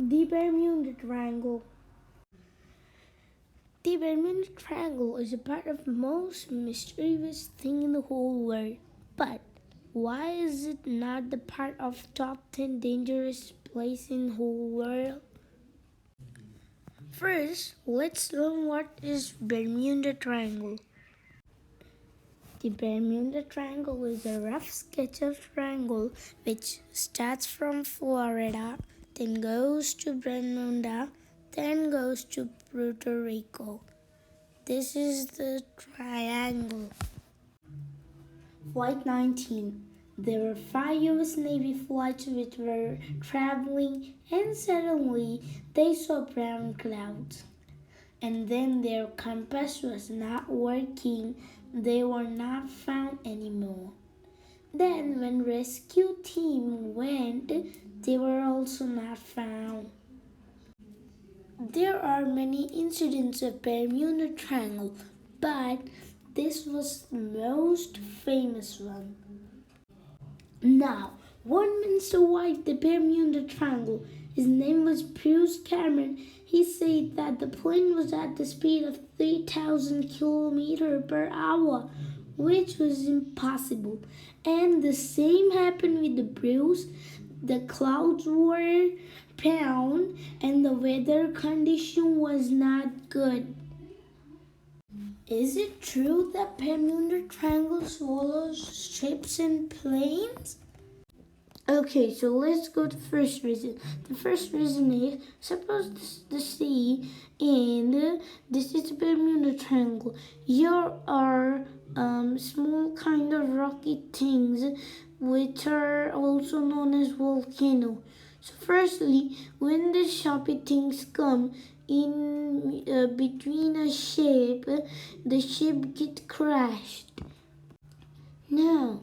The Bermuda Triangle. The Bermuda Triangle is a part of the most mysterious thing in the whole world. But why is it not the part of top 10 dangerous place in the whole world? First, let's learn what is Bermuda Triangle. The Bermuda Triangle is a rough sketch of triangle which starts from Florida, then goes to Bermuda, then goes to Puerto Rico. This is the triangle. Flight 19. There were 5 US Navy flights which were traveling, and suddenly they saw brown clouds. And then their compass was not working. They were not found anymore. Then when rescue team went, they were also not found. There are many incidents of Bermuda Triangle, but this was the most famous one. Now, one man survived the Bermuda Triangle. His name was Bruce Cameron. He said that the plane was at the speed of 3,000 kilometers per hour, which was impossible. And the same happened with the Bruce. The clouds were brown and the weather condition was not good. Is it true that Bermuda Triangle swallows ships and planes? Okay, so let's go to the first reason. The first reason is, suppose the sea and this is the Bermuda Triangle. Here are small kind of rocky things which are also known as volcano. So firstly, when the choppy things come in between a ship, the ship get crashed. Now,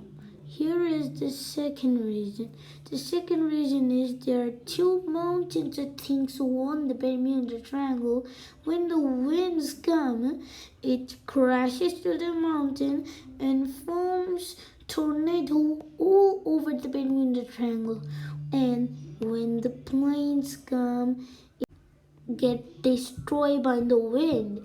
here is the second reason. The second reason is there are two mountains that things on the Bermuda Triangle. When the winds come, it crashes to the mountain and forms tornado all over the Bermuda Triangle. And when the planes come, it get destroyed by the wind.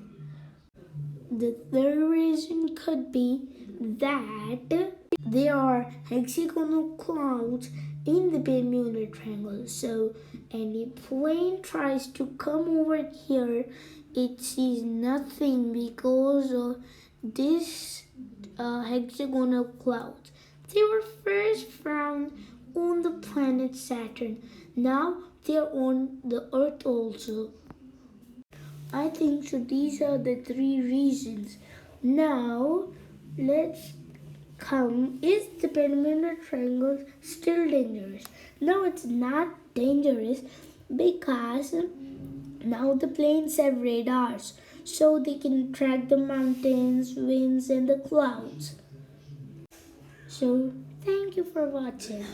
The third reason could be that there are hexagonal clouds in the Bermuda Triangle. So any plane tries to come over here, it sees nothing because of this hexagonal clouds. They were first found on the planet Saturn. Now they're on the Earth also. I think so. These are the 3 reasons. Now let's come. Is the Bermuda Triangle still dangerous? No, it's not dangerous because now the planes have radars, so they can track the mountains, winds, and the clouds. So thank you for watching.